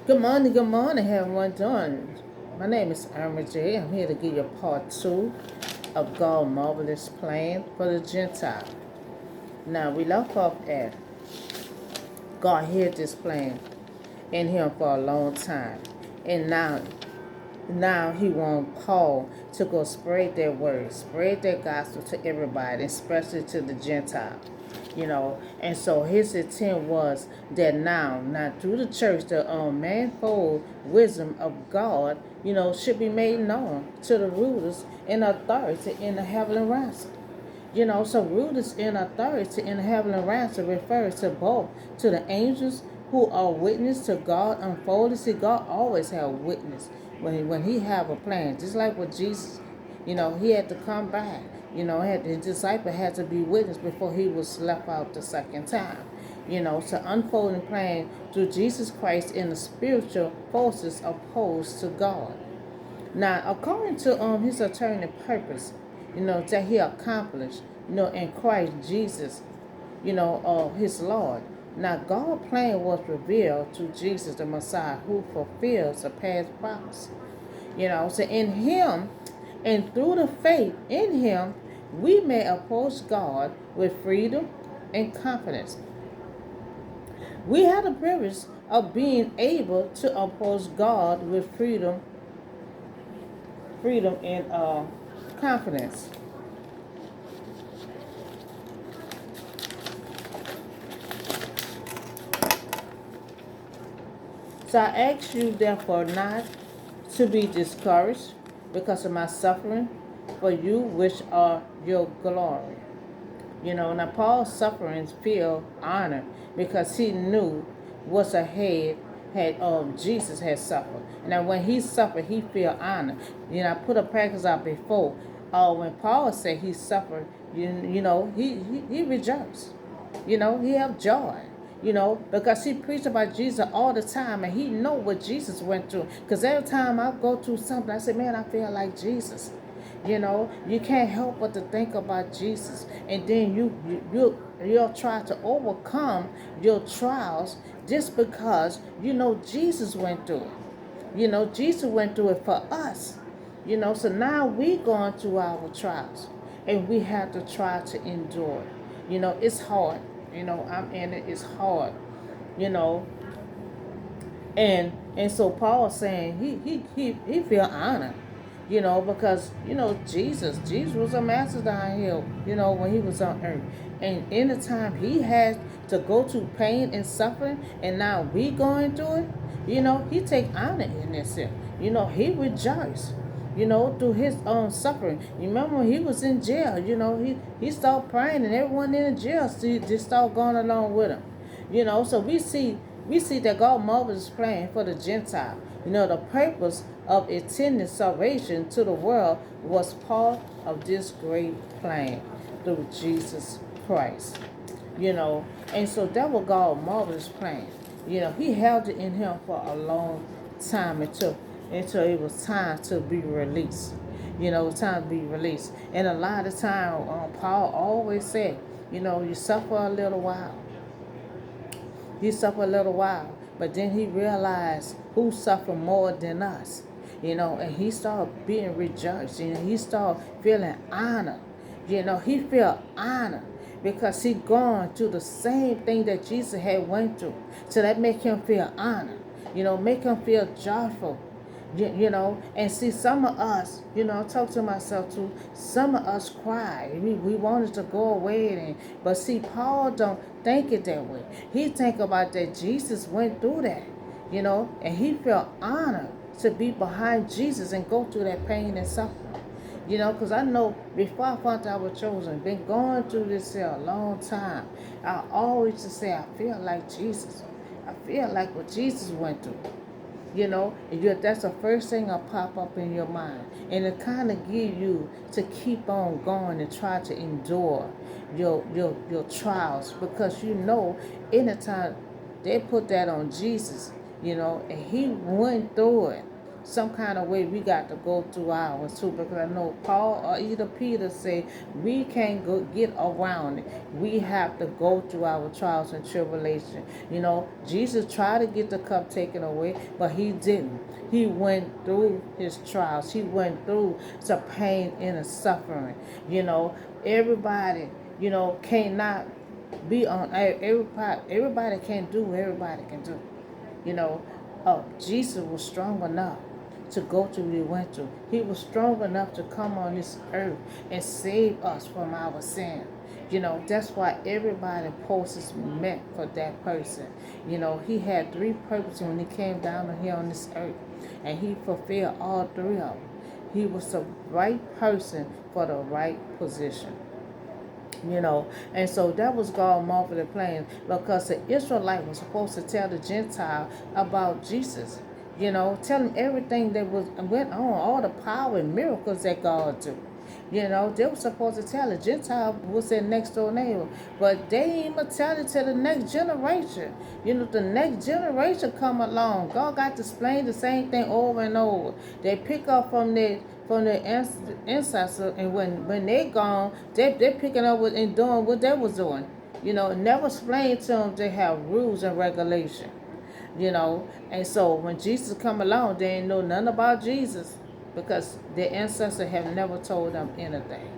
Good morning, how everyone doing? My name is Irma J. I'm here to give you part two of God's marvelous plan for the Gentile. Now we left off at God had this plan in him for a long time. And now he wants Paul to go spread their word, spread their gospel to everybody, especially to the Gentile. And so his intent was that now through the church, the manifold wisdom of God, should be made known to the rulers and authority in the heavenly realms. So rulers and authority in the heavenly realms refers to both to the angels who are witness to God unfolding. See, God always have witness when He have a plan, just like with Jesus. He had to come back. His disciple had to be witness before he was left out the second time. To unfolding plan through Jesus Christ in the spiritual forces opposed to God. Now, according to his eternal purpose, that he accomplished, in Christ Jesus, his Lord. Now, God's plan was revealed to Jesus, the Messiah, who fulfills the past promise. So in him and through the faith in him, we may approach God with freedom and confidence. We have the privilege of being able to approach God with freedom and confidence. So I ask you, therefore, not to be discouraged because of my suffering for you, which are your glory. Now Paul's sufferings feel honor because he knew what's ahead had Jesus had suffered. Now when he suffered, he feel honor. I put a practice out before. When Paul said he suffered, he rejoiced. He have joy. Because he preached about Jesus all the time, and he know what Jesus went through. Because every time I go through something, I say, man, I feel like Jesus. You can't help but to think about Jesus, and then you'll try to overcome your trials just because Jesus went through it. Jesus went through it for us. So now we going through our trials, and we have to try to endure it. It's hard. I'm in it. It's hard. You know, and so Paul saying he feel honored, because Jesus was a master down here, when he was on earth, and in the time he had to go through pain and suffering, and now we going through it. He take honor in this. He rejoiced. Through his own suffering. You remember when he was in jail? He started praying, and everyone in the jail just started going along with him. So we see that God marvelous plan for the Gentile. The purpose of intending salvation to the world was part of this great plan through Jesus Christ. And so that was God's marvelous plan. He held it in him for a long time until it was time to be released. Time to be released. And a lot of time, Paul always said, you suffer a little while. He suffered a little while, but then he realized who suffered more than us. And he started being rejoiced. He started feeling honored. He felt honored because he gone through the same thing that Jesus had went through. So that make him feel honored. Make him feel joyful. And see, some of us, I talk to myself too, some of us cry. We wanted to go away, but see, Paul don't think it that way. He think about that Jesus went through that, and he felt honored to be behind Jesus and go through that pain and suffering. Because I know before I found out I was chosen, been going through this here a long time. I always just say, I feel like Jesus. I feel like what Jesus went through. That's the first thing that pop up in your mind, and it kind of give you to keep on going and try to endure your trials, because anytime they put that on Jesus, and he went through it. some kind of way we got to go through ours too, because I know Paul or either Peter say we can't go get around it. We have to go through our trials and tribulation. Jesus tried to get the cup taken away, but he didn't. He went through his trials. He went through some pain and a suffering. Everybody, cannot be on everybody can't do what everybody can do. Jesus was strong enough to go through what he went through. He was strong enough to come on this earth and save us from our sin. That's why everybody post is meant for that person. He had 3 purposes when he came down here on this earth, and he fulfilled all 3 of them. He was the right person for the right position. And so that was God's marvelous plan, because the Israelite was supposed to tell the Gentile about Jesus. Tell them everything that went on, all the power and miracles that God do. They were supposed to tell the Gentile was their next door neighbor, but they ain't even tell it to the next generation. The next generation come along. God got to explain the same thing over and over. They pick up from the ancestors, and when they gone, they're picking up and doing what they was doing. Never explained to them they have rules and regulation. And so when Jesus come along, they ain't know nothing about Jesus, because their ancestors have never told them anything.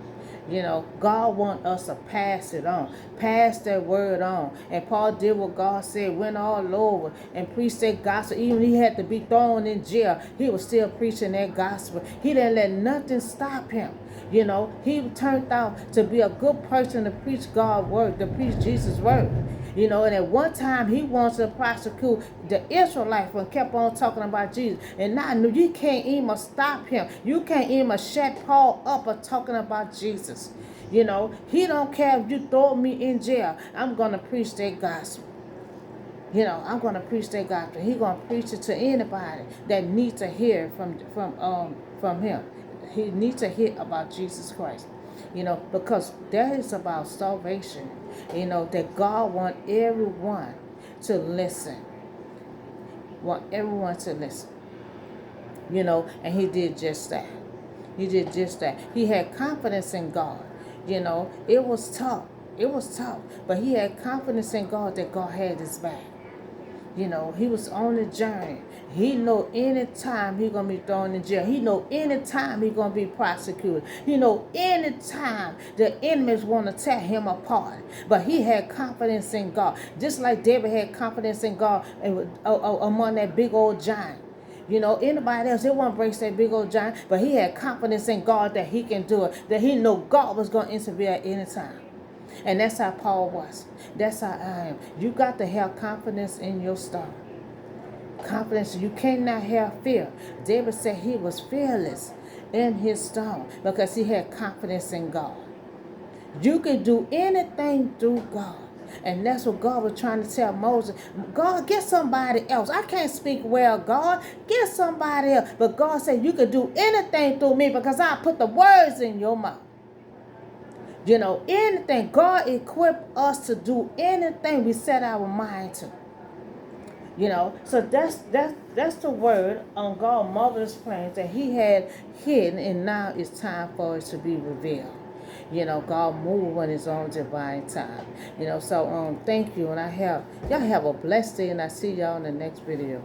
God want us to pass it on, pass that word on. And Paul did what God said, went all over and preached that gospel. Even he had to be thrown in jail, he was still preaching that gospel. He didn't let nothing stop him. He turned out to be a good person to preach God's word, to preach Jesus' word. And at one time he wants to prosecute the Israelites and kept on talking about Jesus. And now you can't even stop him. You can't even shut Paul up for talking about Jesus. He don't care if you throw me in jail. I'm going to preach that gospel. I'm going to preach that gospel. He's going to preach it to anybody that needs to hear from him. He needs to hear about Jesus Christ. Because that is about salvation. That God wants everyone to listen. Want everyone to listen. And he did just that. He did just that. He had confidence in God. It was tough. But he had confidence in God that God had his back. He was on the journey. He know any time he gonna be thrown in jail. He know any time he gonna be prosecuted. He know any time the enemies want to tear him apart. But he had confidence in God, just like David had confidence in God among that big old giant. Anybody else, they want to break that big old giant, but he had confidence in God that he can do it, that he know God was going to intervene at any time. And that's how Paul was. That's how I am. You got to have confidence in your storm. Confidence. You cannot have fear. David said he was fearless in his storm because he had confidence in God. You can do anything through God. And that's what God was trying to tell Moses. God, get somebody else. I can't speak well, God. Get somebody else. But God said you can do anything through me because I put the words in your mouth. Anything. God equipped us to do anything we set our mind to. So that's the word on God's marvelous plans that he had hidden, and now it's time for it to be revealed. God move on his own divine time. So thank you, and y'all have a blessed day, and I see y'all in the next video.